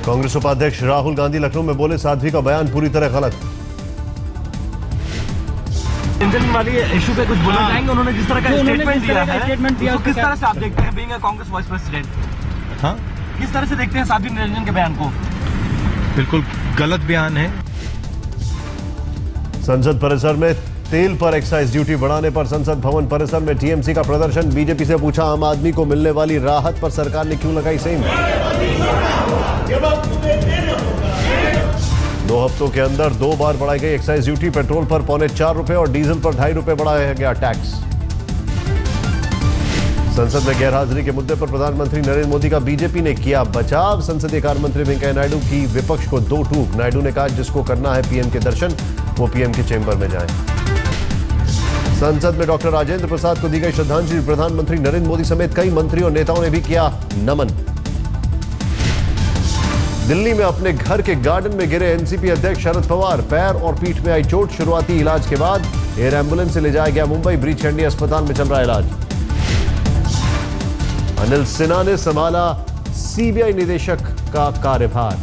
कांग्रेस उपाध्यक्ष राहुल गांधी लखनऊ में बोले साध्वी का बयान पूरी तरह गलत। इंजन वाली इशू पे कुछ बोलना चाहेंगे? उन्होंने जिस तरह का स्टेटमेंट दिया है, किस तरह से आप देखते हैं being a Congress vice president? हाँ, किस तरह से देखते हैं साध्वी निरंजन के बयान को? बिल्कुल गलत बयान है। संसद परिसर में तेल पर एक्साइज ड्यूटी बढ़ाने पर संसद भवन परिसर में टीएमसी का प्रदर्शन। बीजेपी से पूछा आम आदमी को मिलने वाली राहत पर सरकार ने क्यों लगाई सेंध। 2 हफ्तों के अंदर 2 बार बढ़ाई गई एक्साइज ड्यूटी। पेट्रोल पर ₹4.25 और डीजल पर ₹2.5 बढ़ाया गया टैक्स। संसद में गैरहाजिरी के मुद्दे पर प्रधानमंत्री नरेंद्र मोदी का बीजेपी ने किया बचाव। संसदीय कार्य मंत्री वेंकैया नायडू की विपक्ष को 2 टूक। नायडू ने कहा जिसको करना है पीएम के दर्शन वो पीएम के चेंबर में जाएं। संसद में डॉक्टर राजेंद्र प्रसाद को दी गई श्रद्धांजलि। प्रधानमंत्री नरेंद्र मोदी समेत कई मंत्री और नेताओं ने भी किया नमन। दिल्ली में अपने घर के गार्डन में गिरे एनसीपी अध्यक्ष शरद पवार। पैर और पीठ में आई चोट। शुरुआती इलाज के बाद एयर एम्बुलेंस से ले जाया गया मुंबई। ब्रीच कैंडी अस्पताल में चल रहा इलाज। अनिल सिन्हा ने संभाला सीबीआई निदेशक का कार्यभार।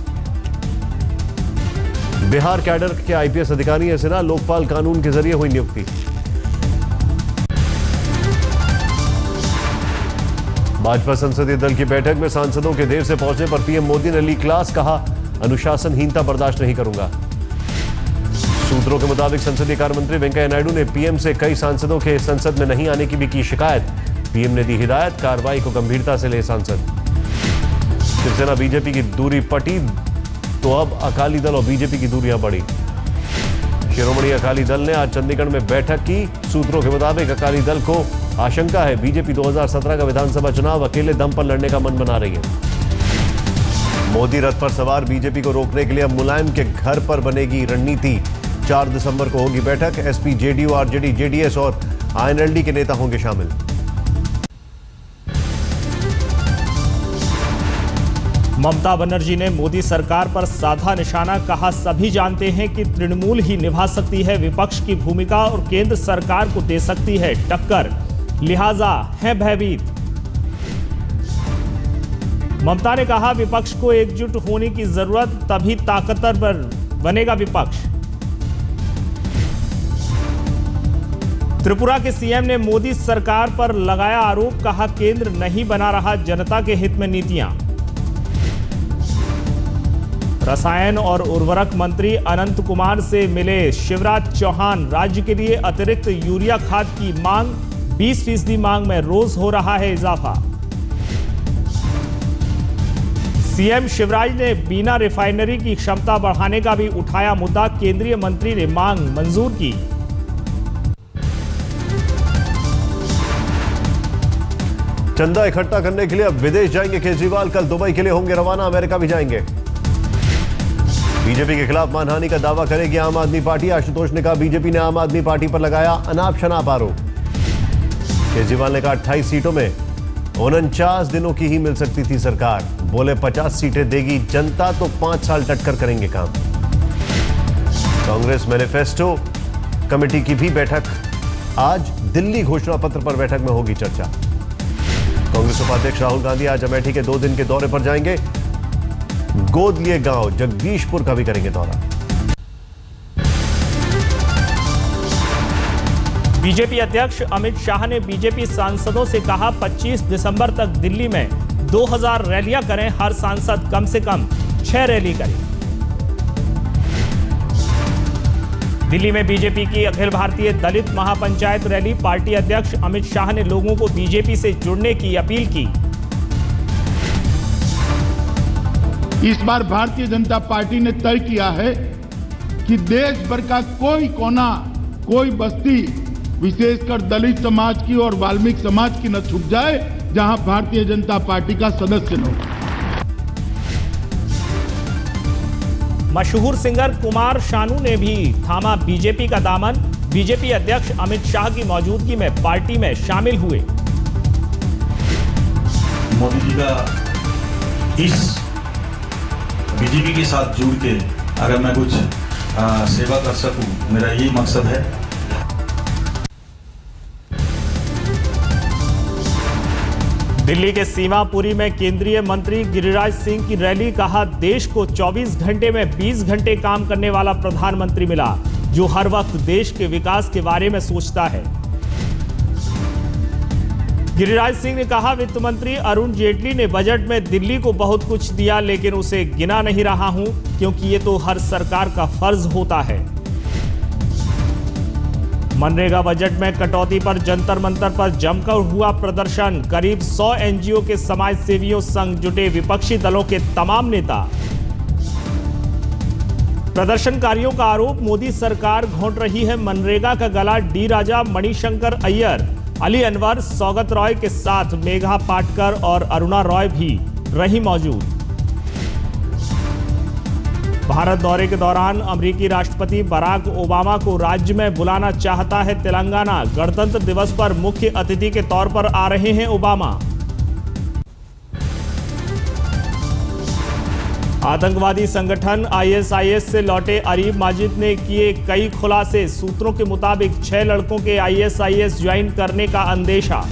बिहार कैडर के आईपीएस अधिकारी हैं सिन्हा। लोकपाल कानून के जरिए हुई नियुक्ति। भाजपा संसदीय दल की बैठक में सांसदों के देर से पहुंचने पर पीएम मोदी ने ली क्लास। कहा अनुशासनहीनता बर्दाश्त नहीं करूंगा। सूत्रों के मुताबिक संसदीय कार्य मंत्री वेंकैया नायडू ने पीएम से कई सांसदों के संसद में नहीं आने की भी की शिकायत। पीएम ने दी हिदायत कार्रवाई को गंभीरता से ले सांसद। शिवसेना बीजेपी की दूरी पटी तो अब अकाली दल और बीजेपी की दूरियां बढ़ी। शिरोमणि अकाली दल ने आज चंडीगढ़ में बैठक की। सूत्रों के मुताबिक अकाली दल को आशंका है बीजेपी 2017 का विधानसभा चुनाव अकेले दम पर लड़ने का मन बना रही है। मोदी रथ पर सवार बीजेपी को रोकने के लिए अब मुलायम के घर पर बनेगी रणनीति। 4 दिसंबर को होगी बैठक। एसपी, जेडीयू, आरजेडी, जेडीएस और आईएनएलडी के नेता होंगे शामिल। ममता बनर्जी ने मोदी सरकार पर साधा निशाना। कहा सभी जानते हैं कि तृणमूल ही निभा सकती है विपक्ष की भूमिका और केंद्र सरकार को दे सकती है टक्कर, लिहाजा है भयभीत। ममता ने कहा विपक्ष को एकजुट होने की जरूरत, तभी ताकतवर बनेगा विपक्ष। त्रिपुरा के सीएम ने मोदी सरकार पर लगाया आरोप। कहा केंद्र नहीं बना रहा जनता के हित में नीतियां। रसायन और उर्वरक मंत्री अनंत कुमार से मिले शिवराज चौहान। राज्य के लिए अतिरिक्त यूरिया खाद की मांग। 20% मांग में रोज हो रहा है इजाफा। सीएम शिवराज ने बीना रिफाइनरी की क्षमता बढ़ाने का भी उठाया मुद्दा। केंद्रीय मंत्री ने मांग मंजूर की। चंदा इकट्ठा करने के लिए अब विदेश जाएंगे केजरीवाल। कल दुबई के लिए होंगे रवाना। अमेरिका भी जाएंगे। बीजेपी के खिलाफ मानहानि का दावा करेगी आम आदमी पार्टी। आशुतोष ने कहा बीजेपी ने आम आदमी पार्टी पर लगाया अनाप शनाप आरोप। केजरीवाल ने कहा 28 सीटों में 49 दिनों की ही मिल सकती थी सरकार। बोले 50 सीटें देगी जनता तो 5 साल डटकर करेंगे काम। कांग्रेस मैनिफेस्टो कमेटी की भी बैठक आज। दिल्ली घोषणा पत्र पर बैठक में होगी चर्चा। कांग्रेस उपाध्यक्ष राहुल गांधी आज अमेठी के 2 दिन के दौरे पर जाएंगे। गोद लिए गांव जगदीशपुर का भी करेंगे दौरा। बीजेपी अध्यक्ष अमित शाह ने बीजेपी सांसदों से कहा 25 दिसंबर तक दिल्ली में 2000 रैलियां करें। हर सांसद कम से कम 6 रैली करें। दिल्ली में बीजेपी की अखिल भारतीय दलित महापंचायत रैली। पार्टी अध्यक्ष अमित शाह ने लोगों को बीजेपी से जुड़ने की अपील की। इस बार भारतीय जनता पार्टी ने तय किया है कि देश भर का कोई कोना, कोई बस्ती, विशेषकर दलित समाज की और वाल्मीकि समाज की न छूट जाए जहां भारतीय जनता पार्टी का सदस्य न हो। मशहूर सिंगर कुमार शानू ने भी थामा बीजेपी का दामन। बीजेपी अध्यक्ष अमित शाह की मौजूदगी में पार्टी में शामिल हुए। मोदी जी का इस बीजेपी के साथ जुड़ के अगर मैं कुछ सेवा कर सकूं, मेरा यही मकसद है। दिल्ली के सीमापुरी में केंद्रीय मंत्री गिरिराज सिंह की रैली। कहा, देश को 24 घंटे में 20 घंटे काम करने वाला प्रधानमंत्री मिला, जो हर वक्त देश के विकास के बारे में सोचता है। गिरिराज सिंह ने कहा, वित्त मंत्री अरुण जेटली ने बजट में दिल्ली को बहुत कुछ दिया, लेकिन उसे गिना नहीं रहा हूं, क्योंकि ये तो हर सरकार का फर्ज होता है। मनरेगा बजट में कटौती पर जंतर मंतर पर जमकर हुआ प्रदर्शन। करीब 100 एनजीओ के समाज सेवियों संग जुटे विपक्षी दलों के तमाम नेता। प्रदर्शनकारियों का आरोप, मोदी सरकार घोंट रही है मनरेगा का गला। डी राजा, मणिशंकर अय्यर, अली अनवर, सौगत रॉय के साथ मेघा पाटकर और अरुणा रॉय भी रही मौजूद। भारत दौरे के दौरान अमेरिकी राष्ट्रपति बराक ओबामा को राज्य में बुलाना चाहता है तेलंगाना। गणतंत्र दिवस पर मुख्य अतिथि के तौर पर आ रहे हैं ओबामा। आतंकवादी संगठन आईएसआईएस से लौटे अरीब माजिद ने किए कई खुलासे। सूत्रों के मुताबिक 6 लड़कों के आईएसआईएस ज्वाइन करने का अंदेशा।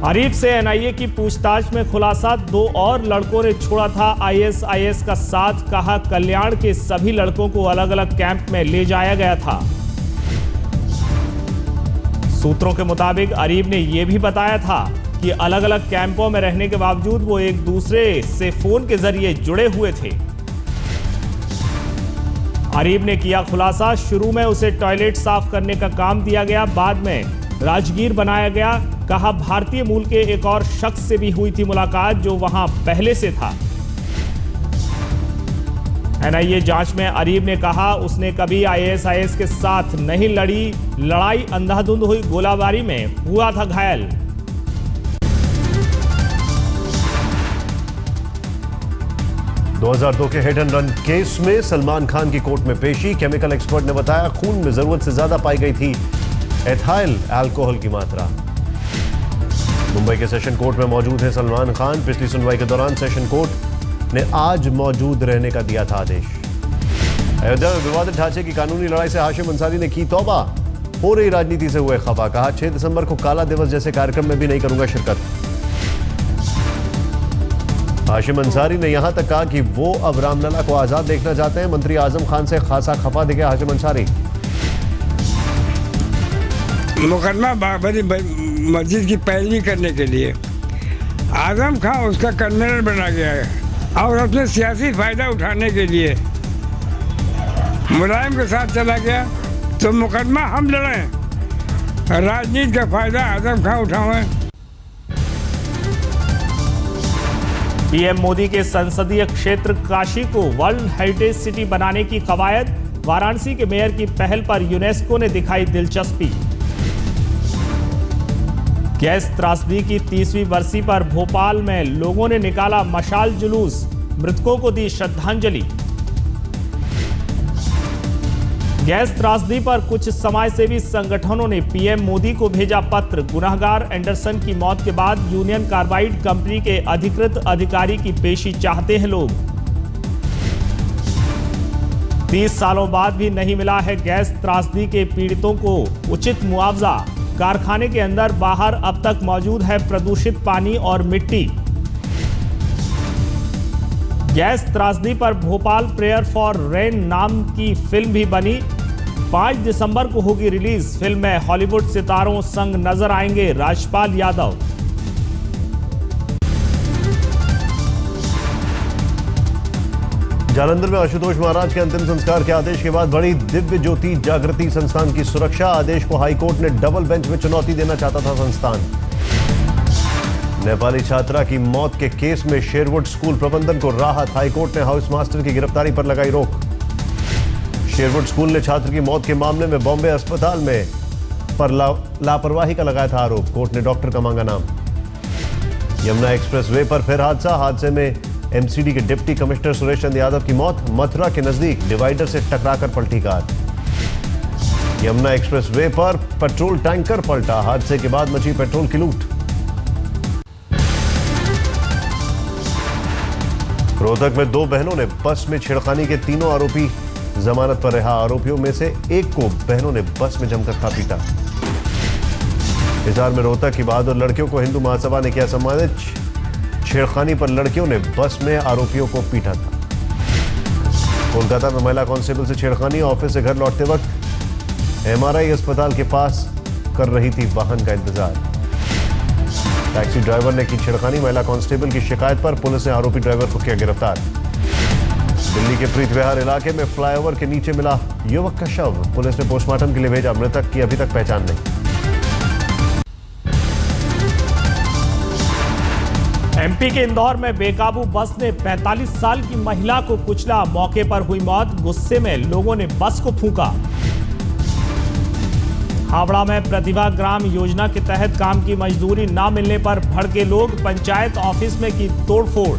अरीब से एनआईए की पूछताछ में खुलासा, 2 और लड़कों ने छोड़ा था आईएसआईएस का साथ। कहा, कल्याण के सभी लड़कों को अलग अलग कैंप में ले जाया गया था। सूत्रों के मुताबिक अरीब ने यह भी बताया था कि अलग अलग कैंपों में रहने के बावजूद वो एक दूसरे से फोन के जरिए जुड़े हुए थे। अरीब ने किया खुलासा, शुरू में उसे टॉयलेट साफ करने का काम दिया गया, बाद में राजगीर बनाया गया। कहा, भारतीय मूल के एक और शख्स से भी हुई थी मुलाकात, जो वहां पहले से था। एनआईए जांच में अरीब ने कहा, उसने कभी आईएसआईएस के साथ नहीं लड़ी। लड़ाई अंधाधुंध हुई गोलाबारी में हुआ था घायल। दो 2002 के हिट एंड रन केस में सलमान खान की कोर्ट में पेशी। केमिकल एक्सपर्ट ने बताया, खून में जरूरत से ज्यादा पाई गई थी एथाइल अल्कोहल की मात्रा। मुंबई के सेशन कोर्ट में मौजूद है सलमान खान। पिछली सुनवाई के दौरान सेशन कोर्ट ने आज मौजूद रहने का दिया था आदेश। अयोध्या में विवादित ढांचे की कानूनी लड़ाई से हाशिम अंसारी ने की तौबा। हो रही राजनीति से हुए खफा। कहा, 6 दिसंबर को काला दिवस जैसे कार्यक्रम में भी नहीं करूंगा शिरकत। हाशिम अंसारी ने यहां तक कहा कि वो अब रामलला को आजाद देखना चाहते हैं। मंत्री आजम खान से खासा खफा दिखे हाशिम अंसारी। मुकदमा बाबरी मस्जिद की पैरवी करने के लिए आजम खान उसका कन्वीनर बना गया है और अपने सियासी फायदा उठाने के लिए मुलायम के साथ चला गया। तो मुकदमा हम लड़ें, राजनीति का फायदा आजम खान उठाएं। पीएम मोदी के संसदीय क्षेत्र काशी को वर्ल्ड हेरिटेज सिटी बनाने की कवायद। वाराणसी के मेयर की पहल पर यूनेस्को ने दिखाई दिलचस्पी। गैस त्रासदी की 30वीं बरसी पर भोपाल में लोगों ने निकाला मशाल जुलूस। मृतकों को दी श्रद्धांजलि। गैस त्रासदी पर कुछ समाजसेवी संगठनों ने पीएम मोदी को भेजा पत्र। गुनहगार एंडरसन की मौत के बाद यूनियन कार्बाइड कंपनी के अधिकृत अधिकारी की पेशी चाहते हैं लोग। 30 सालों बाद भी नहीं मिला है गैस त्रासदी के पीड़ितों को उचित मुआवजा। कारखाने के अंदर बाहर अब तक मौजूद है प्रदूषित पानी और मिट्टी। गैस त्रासदी पर भोपाल प्रेयर फॉर रेन नाम की फिल्म भी बनी। 5 दिसंबर को होगी रिलीज। फिल्म में हॉलीवुड सितारों संग नजर आएंगे राजपाल यादव। जालंधर में आशुतोष महाराज के अंतिम संस्कार के आदेश के बाद बड़ी दिव्य ज्योति जागृति संस्थान की सुरक्षा। आदेश को हाईकोर्ट ने डबल बेंच में चुनौती देना चाहता था संस्थान। नेपाली छात्रा की मौत के केस में शेरवुड स्कूल प्रबंधन को राहत। हाईकोर्ट ने हाउस मास्टर की गिरफ्तारी पर लगाई रोक। शेरवुड स्कूल ने छात्र की मौत के मामले में बॉम्बे अस्पताल में पर लापरवाही का लगाया था आरोप। कोर्ट ने डॉक्टर का मांगा नाम। यमुना एक्सप्रेस वे पर फिर हादसे में एमसीडी के डिप्टी कमिश्नर सुरेश चंद्र यादव की मौत। मथुरा के नजदीक डिवाइडर से टकराकर पलटी कार। यमुना एक्सप्रेस वे पर पेट्रोल टैंकर पलटा। हादसे के बाद मची पेट्रोल की लूट। रोहतक में 2 बहनों ने बस में छेड़खानी के 3 आरोपी जमानत पर रहा। आरोपियों में से एक को बहनों ने बस में जमकर था पीटा। हिसार में रोहतक की बहादुर लड़कियों को हिंदू महासभा ने किया सम्मानित। छेड़खानी पर लड़कियों ने बस में आरोपियों को पीटा था। कोलकाता में महिला कांस्टेबल से छेड़खानी। ऑफिस से घर लौटते वक्त एमआरआई अस्पताल के पास कर रही थी वाहन का इंतजार। टैक्सी ड्राइवर ने की छेड़खानी। महिला कांस्टेबल की शिकायत पर पुलिस ने आरोपी ड्राइवर को किया गिरफ्तार। दिल्ली के प्रीत विहार इलाके में फ्लाईओवर के नीचे मिला युवक का शव। पुलिस ने पोस्टमार्टम के लिए भेजा। मृतक की अभी तक पहचान नहीं। एमपी के इंदौर में बेकाबू बस ने 45 साल की महिला को कुचला। मौके पर हुई मौत। गुस्से में लोगों ने बस को फूंका। हावड़ा में प्रतिभा ग्राम योजना के तहत काम की मजदूरी न मिलने पर भड़के लोग। पंचायत ऑफिस में की तोड़फोड़।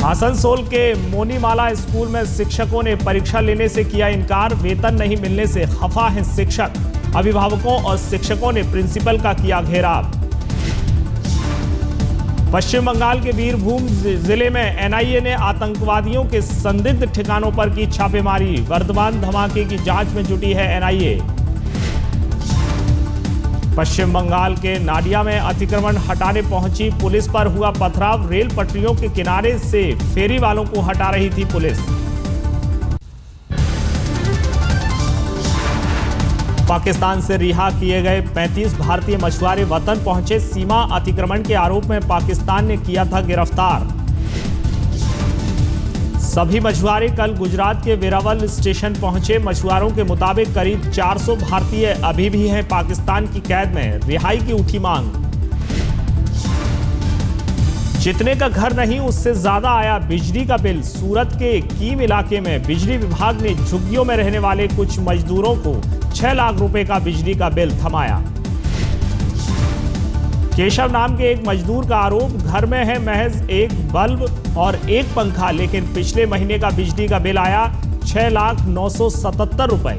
आसनसोल के मोनीमाला स्कूल में शिक्षकों ने परीक्षा लेने से किया इनकार। वेतन नहीं मिलने से खफा हैं शिक्षक। अभिभावकों और शिक्षकों ने प्रिंसिपल का किया घेराव। पश्चिम बंगाल के बीरभूम जिले में एनआईए ने आतंकवादियों के संदिग्ध ठिकानों पर की छापेमारी। वर्धमान धमाके की जांच में जुटी है एनआईए। पश्चिम बंगाल के नाडिया में अतिक्रमण हटाने पहुंची पुलिस पर हुआ पथराव। रेल पटरियों के किनारे से फेरी वालों को हटा रही थी पुलिस। पाकिस्तान से रिहा किए गए 35 भारतीय मछुआरे वतन पहुंचे। सीमा अतिक्रमण के आरोप में पाकिस्तान ने किया था गिरफ्तार। सभी मछुआरे कल गुजरात के वेरावल स्टेशन पहुंचे। मछुआरों के मुताबिक करीब 400 भारतीय अभी भी हैं पाकिस्तान की कैद में। रिहाई की उठी मांग। जितने का घर नहीं उससे ज्यादा आया बिजली का बिल। सूरत के कीम इलाके में बिजली विभाग ने झुग्गियों में रहने वाले कुछ मजदूरों को 6 लाख रुपए का बिजली का बिल थमाया। केशव नाम के एक मजदूर का आरोप, घर में है महज एक बल्ब और एक पंखा, लेकिन पिछले महीने का बिजली का बिल आया 6,977 रुपए।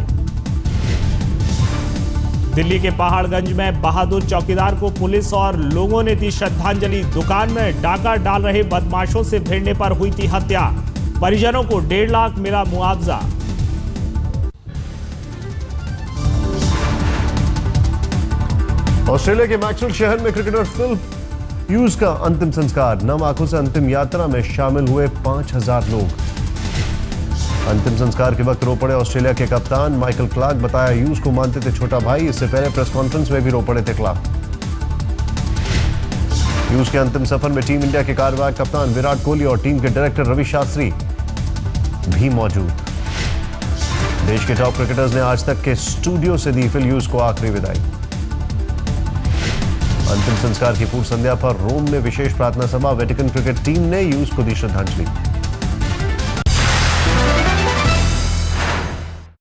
दिल्ली के पहाड़गंज में बहादुर चौकीदार को पुलिस और लोगों ने दी श्रद्धांजलि। दुकान में डाका डाल रहे बदमाशों से भिड़ने पर हुई थी हत्या। परिजनों को 1.5 लाख मिला मुआवजा। ऑस्ट्रेलिया के मैक्सवेल शहर में क्रिकेटर फिल ह्यूज का अंतिम संस्कार। 9 आंखों से अंतिम यात्रा में शामिल हुए 5,000 लोग। अंतिम संस्कार के वक्त रो पड़े ऑस्ट्रेलिया के कप्तान माइकल क्लार्क। बताया ह्यूज को मानते थे छोटा भाई। इससे पहले प्रेस कॉन्फ्रेंस में भी रो पड़े थे क्लार्क। ह्यूज के अंतिम सफर में टीम इंडिया के कार्यवाहक कप्तान विराट कोहली और टीम के डायरेक्टर रवि शास्त्री भी मौजूद। देश के टॉप क्रिकेटर्स ने आज तक के स्टूडियो से दी फिल ह्यूज को आखिरी विदाई। अंतिम संस्कार की पूर्व संध्या पर रोम में विशेष प्रार्थना सभा। वेटिकन क्रिकेट टीम ने ह्यूज को दी श्रद्धांजलि।